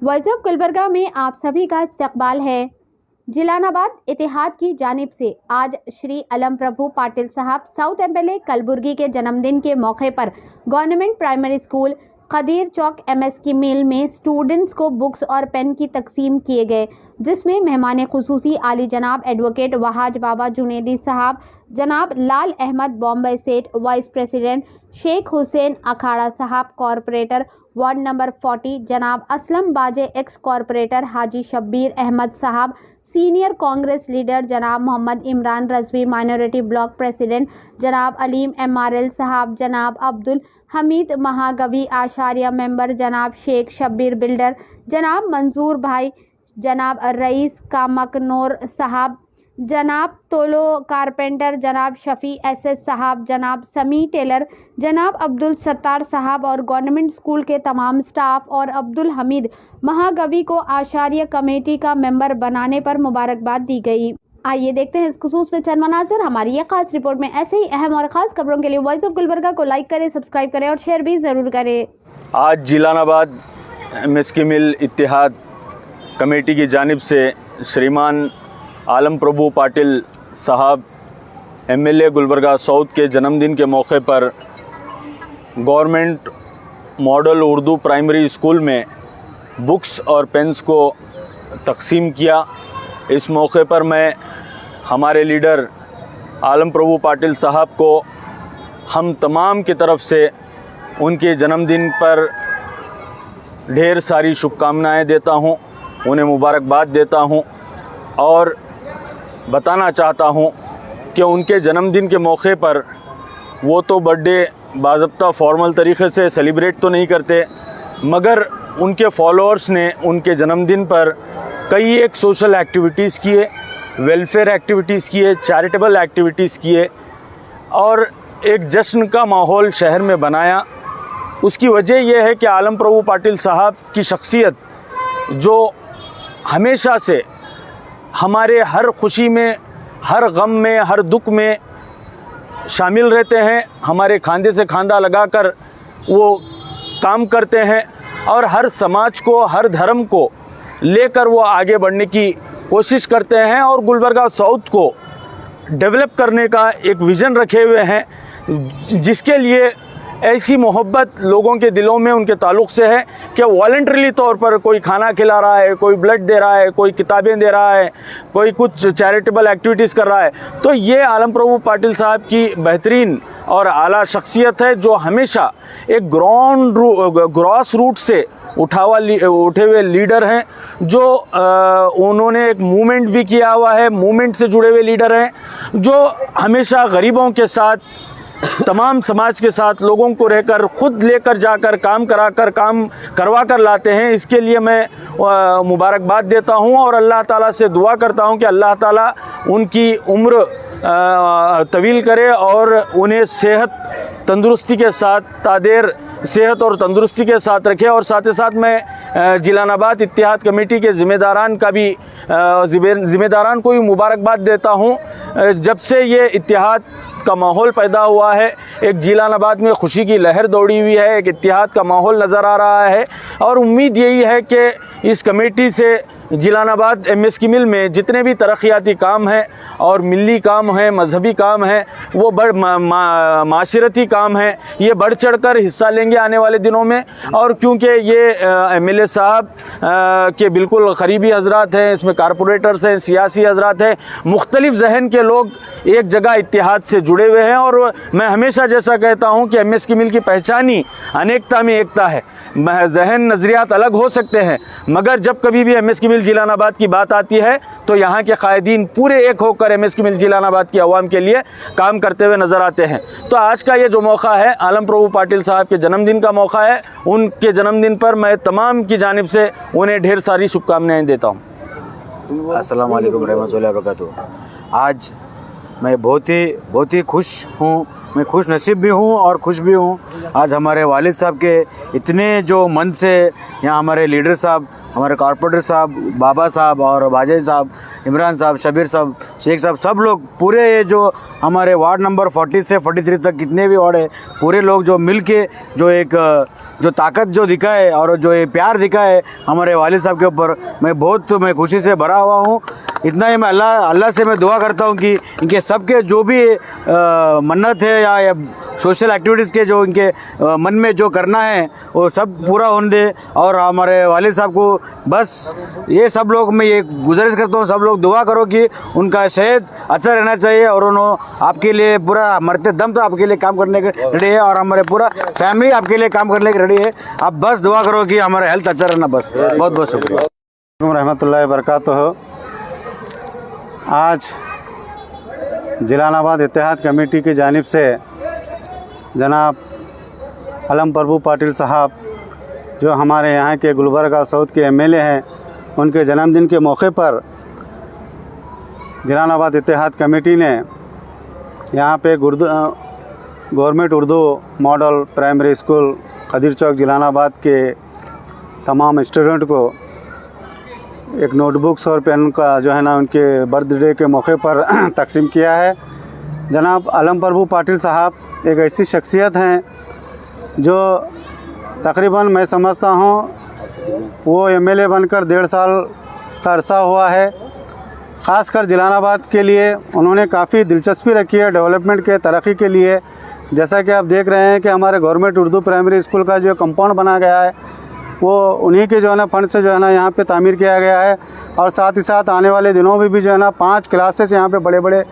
Voice of Gulbarga में आप सभी का इस्तकबाल है। जिलानाबाद इतिहाद की जानिब से आज श्री अलम प्रभु पाटिल साहब साउथ एमएलए कलबुर्गी के जन्मदिन के मौके पर गवर्नमेंट प्राइमरी स्कूल खदीर चौक एमएस की मिल में स्टूडेंट्स को बुक्स और पेन की तकसीम किए गए, जिसमें मेहमान खुसूसी आली जनाब एडवोकेट वहाज बाबा जुनेदी साहब, जनाब लाल अहमद बॉम्बे सेठ वाइस प्रेसिडेंट, शेख हुसैन अखाड़ा साहब कॉरपोरेटर वार्ड नंबर 40, जनाब असलम बाजे एक्स कॉरपोरेटर हाजी शब्बीर अहमद साहब, सीनियर कांग्रेस लीडर जनाब Mohammed Imran Rizvi minority block president, जनाब अलीम एमआरएल साहब, जनाब अब्दुल हमीद महागवी आशारिया मेंबर, जनाब शेख शब्बीर बिल्डर, जनाब मंजूर भाई, जनाब रईस कामकनोर साहब, जनाब तोलो कारपेंटर, जनाब शफ़ी एसएस साहब, जनाब समी टेलर, जनाब अब्दुल सत्तार साहब और गवर्नमेंट स्कूल के तमाम स्टाफ और अब्दुल हमीद महागवी को आशारिया कमेटी का मेंबर बनाने पर मुबारकबाद दी गई। आइए देखते हैं इस खुसूस में चंद मनाज़िर हमारी ये खास रिपोर्ट में। ऐसे ही अहम और ख़ास खबरों के लिए वॉइस ऑफ गुलबर्गा को लाइक करें, सब्सक्राइब करें और शेयर भी ज़रूर करें। आज जिलानाबाद एमएस की मिल इत्तेहाद कमेटी की जानिब से श्रीमान आलम प्रभु पाटिल साहब एमएलए गुलबर्गा साउथ के जन्मदिन के मौके पर government model Urdu primary school में बुक्स और पेन्स को तकसीम किया। इस मौके पर मैं हमारे लीडर आलम प्रभु पाटिल साहब को हम तमाम की तरफ से उनके जन्मदिन पर ढेर सारी शुभकामनाएं देता हूं, उन्हें मुबारकबाद देता हूं और बताना चाहता हूं कि उनके जन्मदिन के मौके पर वो तो बर्थडे बाज़ाब्ता फॉर्मल तरीक़े से सेलिब्रेट तो नहीं करते, मगर उनके फॉलोअर्स ने उनके जन्मदिन पर कई एक सोशल एक्टिविटीज़ किए, वेलफेयर एक्टिविटीज़ किए, चैरिटेबल एक्टिविटीज़ किए और एक जश्न का माहौल शहर में बनाया। उसकी वजह यह है कि आलम प्रभु पाटिल साहब की शख्सियत जो हमेशा से हमारे हर खुशी में, हर गम में, हर दुख में शामिल रहते हैं, हमारे खांधे से खांधा लगाकर वो काम करते हैं और हर समाज को, हर धर्म को लेकर वो आगे बढ़ने की कोशिश करते हैं और गुलबर्गा साउथ को डेवलप करने का एक विज़न रखे हुए हैं, जिसके लिए ऐसी मोहब्बत लोगों के दिलों में उनके ताल्लुक़ से है कि वॉलंटरीली तौर पर कोई खाना खिला रहा है, कोई ब्लड दे रहा है, कोई किताबें दे रहा है, कोई कुछ चैरिटेबल एक्टिविटीज़ कर रहा है। तो ये आलम प्रभु पाटिल साहब की बेहतरीन और आला शख्सियत है जो हमेशा एक ग्रॉस रूट से उठे हुए लीडर हैं, जो उन्होंने एक मूवमेंट भी किया हुआ है, मूवमेंट से जुड़े हुए लीडर हैं, जो हमेशा गरीबों के साथ, तमाम समाज के साथ लोगों को रहकर खुद लेकर जाकर काम करवा कर लाते हैं। इसके लिए मैं मुबारकबाद देता हूं और अल्लाह ताला से दुआ करता हूं कि अल्लाह ताला उनकी उम्र तवील करे और उन्हें सेहत तंदुरुस्ती के साथ तादेर सेहत और तंदुरुस्ती के साथ रखे। और साथ ही साथ मैं जिलानाबाद इत्तेहाद कमेटी के ज़िम्मेदारान को भी मुबारकबाद देता हूं। जब से ये इत्तेहाद का माहौल पैदा हुआ है, एक जिलानाबाद में खुशी की लहर दौड़ी हुई है, एक इत्तेहाद का माहौल नज़र आ रहा है और उम्मीद यही है कि इस कमेटी से जिलानाबाद एमएस की मिल में जितने भी तरक्याती काम हैं और मिली काम हैं, मजहबी काम हैं, वो माशरती काम हैं, ये बढ़ चढ़ कर हिस्सा लेंगे आने वाले दिनों में। और क्योंकि ये एमएलए साहब के बिल्कुल करीबी हजरात हैं, इसमें कारपोरेटर्स हैं, सियासी हजरात हैं, मुख्तलिफ जहन के लोग एक जगह इत्तेहाद से जुड़े हुए हैं। और मैं हमेशा जैसा कहता हूँ कि एमएस की मिल की पहचान ही अनेकता में एकता है। जहन नज़रियात अलग हो सकते हैं, मगर जब कभी भी एमएस की मिल जिलानाबाद की बात आती है तो यहाँ के कायदीन पूरे एक होकर एमएस की मिल जिलानाबाद की आवाम के लिए काम करते हुए नज़र आते हैं। तो आज का ये जो मौका है आलम प्रभु पाटिल साहब के जन्मदिन का मौका है, उनके जन्मदिन पर मैं तमाम की जानिब से उन्हें ढेर सारी शुभकामनाएं देता हूँ। अस्सलाम वालेकुम रहमतुल्लाहि व बरकातुहू। आज मैं बहुत ही खुश हूँ। मैं खुश नसीब भी हूँ और खुश भी हूँ। आज हमारे वालिद साहब के इतने जो मन से यहाँ हमारे लीडर साहब, हमारे कॉर्पोरेटर साहब, बाबा साहब और बाजे साहब, इमरान साहब, शबीर साहब, शेख साहब, सब लोग पूरे ये जो हमारे वार्ड नंबर 40 से 43 तक कितने भी वार्ड है, पूरे लोग जो मिल के जो एक जो ताकत जो दिखाए और जो ये प्यार दिखाए हमारे वालिद साहब के ऊपर, मैं खुशी से भरा हुआ हूँ। इतना ही मैं अल्लाह से मैं दुआ करता हूँ कि इनके सबके जो भी मन्नत है या सोशल एक्टिविटीज़ के जो इनके मन में जो करना है वो सब पूरा होने दे। और हमारे वालिद साहब को बस ये सब लोग मैं ये गुजारिश करता हूँ, सब लोग दुआ करो कि उनका सेहत अच्छा रहना चाहिए और उन्होंने आपके लिए पूरा मरते दम तो आपके लिए काम करने के रेडी है और हमारे पूरा फैमिली आपके लिए काम करने के रेडी है। आप बस दुआ करो कि हमारा हेल्थ अच्छा रहना। बस बहुत बहुत शुक्रिया। रहमतुल्लाहि बरकातहू। आज जिलानाबाद इत्तेहाद कमेटी की जानिब से जनाब अलम प्रभु पाटिल साहब जो हमारे यहाँ के गुलबर्गा साउथ के एमएलए हैं, उनके जन्मदिन के मौके पर जिलानाबाद इत्तेहाद कमेटी ने यहाँ पे government Urdu model primary school Khadeer Chowk Jilanabad के तमाम स्टूडेंट को एक नोटबुक्स और पेन का जो है ना उनके बर्थडे के मौके पर तकसीम किया है। जनाब अलम प्रभु पाटिल साहब एक ऐसी शख्सियत हैं जो तकरीबन मैं समझता हूँ वो एमएलए बनकर 1.5 साल का अरसा हुआ है। ख़ासकर जिलानाबाद के लिए उन्होंने काफ़ी दिलचस्पी रखी है डेवलपमेंट के तरक्की के लिए। जैसा कि आप देख रहे हैं कि हमारे गवर्नमेंट उर्दू प्राइमरी स्कूल का जो कंपाउंड बना गया है वो उन्हीं के जो है ना फंड से जो है ना यहाँ पे तामीर किया गया है। और साथ ही साथ आने वाले दिनों में भी जो है ना 5 क्लासेस यहाँ पे बड़े बड़े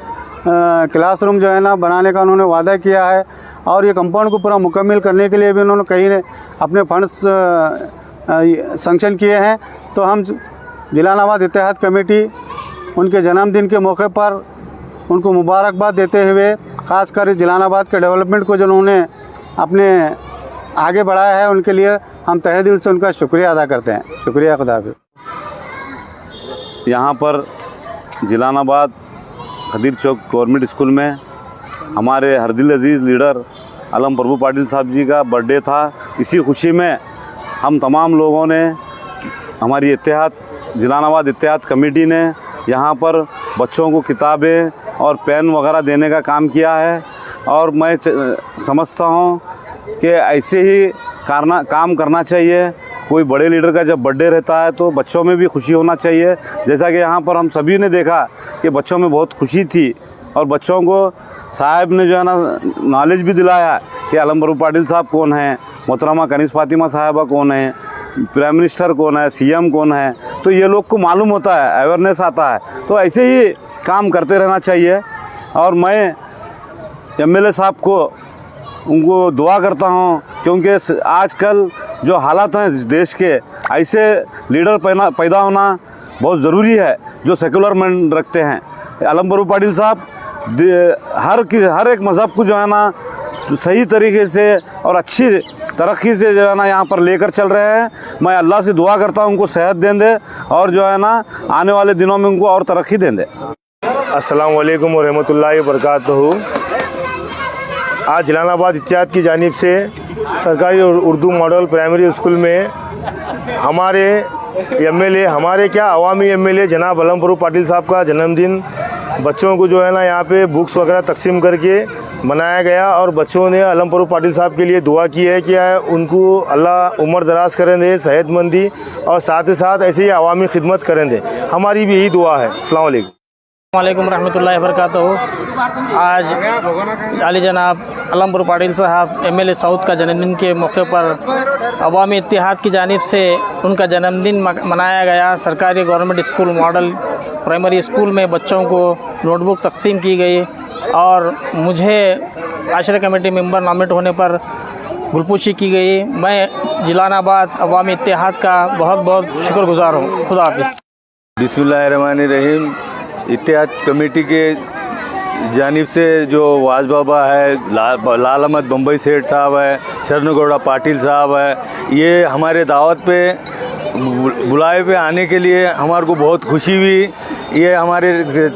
क्लासरूम जो है ना बनाने का उन्होंने वादा किया है। और ये कंपाउंड को पूरा मुकम्मल करने के लिए भी उन्होंने कई अपने फंड्स सैंक्शन किए हैं। तो हम जिलानाबाद इत्तेहाद कमेटी उनके जन्मदिन के मौके पर उनको मुबारकबाद देते हुए ख़ासकर जिलानाबाद के डेवलपमेंट को जो उन्होंने अपने आगे बढ़ाया है उनके लिए हम तहे दिल से उनका शुक्रिया अदा करते हैं। शुक्रिया, खुदा हाफ़िज़। यहाँ पर जिलानाबाद खदीर चौक गवर्नमेंट स्कूल में हमारे हरदिल अजीज़ लीडर अलम प्रभु पाटिल साहब जी का बर्थडे था। इसी खुशी में हम तमाम लोगों ने, हमारी जिलानाबाद इत्तेहाद कमेटी ने यहाँ पर बच्चों को किताबें और पेन वगैरह देने का काम किया है। और मैं समझता हूँ कि ऐसे ही काम करना चाहिए। कोई बड़े लीडर का जब बर्थडे रहता है तो बच्चों में भी खुशी होना चाहिए। जैसा कि यहाँ पर हम सभी ने देखा कि बच्चों में बहुत खुशी थी और बच्चों को साहब ने जो है ना नॉलेज भी दिलाया कि अलम प्रभु पाटिल साहब कौन है, मोहतरमा कनीज़ फातिमा साहिबा कौन है, प्राइम मिनिस्टर कौन है, सीएम कौन है। तो ये लोग को मालूम होता है, अवेयरनेस आता है। तो ऐसे ही काम करते रहना चाहिए। और मैं एमएलए साहब को उनको दुआ करता हूँ, क्योंकि आजकल जो हालात हैं इस देश के, ऐसे लीडर पैदा होना बहुत ज़रूरी है जो सेकुलर माइंड रखते हैं। अलम प्रभु पाटिल साहब हर एक मज़हब को जो है ना सही तरीके से और अच्छी तरक्की से जो है ना यहाँ पर लेकर चल रहे हैं। मैं अल्लाह से दुआ करता हूँ उनको सेहत दें दे और जो है ना आने वाले दिनों में उनको और तरक्की दें दे। अस्सलाम वालेकुम व रहमतुल्लाहि व बरकातहू। आज जिलानाबाद इत्तेहाद की जानिब से सरकारी उर्दू मॉडल प्राइमरी स्कूल में हमारे एमएलए, हमारे क्या अवामी एमएलए जनाब अलम प्रभु पाटिल साहब का जन्मदिन बच्चों को जो है ना यहाँ पे बुक्स वगैरह तकसीम करके मनाया गया। और बच्चों ने अलम प्रभु पाटिल साहब के लिए दुआ की है कि उनको अल्लाह उम्र दराज करें दे, सेहतमंदी और साथ ही साथ ऐसे ही अवामी खिदमत करें दे। हमारी भी यही दुआ है। अस्सलाम वालेकुम रहमतुल्लाहि व बरकातहू। आज आली जनाब अलम प्रभु पाटिल साहब एमएलए साउथ का जन्मदिन के मौके पर अवामी इत्तेहाद की जानिब से उनका जन्मदिन मनाया गया। सरकारी government school model primary school में बच्चों को नोटबुक तकसीम की गई और मुझे आशरा कमेटी मेंबर नॉमिनेट होने पर गुलपूशी की गई। मैं जिलानाबाद अवामी इत्तेहाद का बहुत बहुत शुक्रगुजार हूँ। खुदा हाफिज़। बिस्मिल्लाहिर्रहमानिर्रहीम। इत्तेहाद कमेटी के जानिब से जो वाज बाबा है, लाल अहमद बम्बई सेठ साहब है, शरणगौड़ा पाटिल साहब है, ये हमारे दावत पे बुलाए पे आने के लिए हमारे को बहुत खुशी हुई। ये हमारे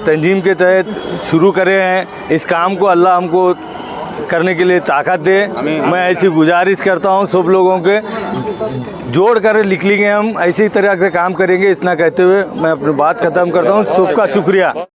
तंजीम के तहत शुरू करे हैं। इस काम को अल्लाह हमको करने के लिए ताकत दे। मैं ऐसी गुजारिश करता हूँ सब लोगों के, जोड़ कर लिख लेंगे हम, ऐसी तरह से काम करेंगे। इतना कहते हुए मैं अपनी बात ख़त्म करता हूँ। सबका शुक्रिया।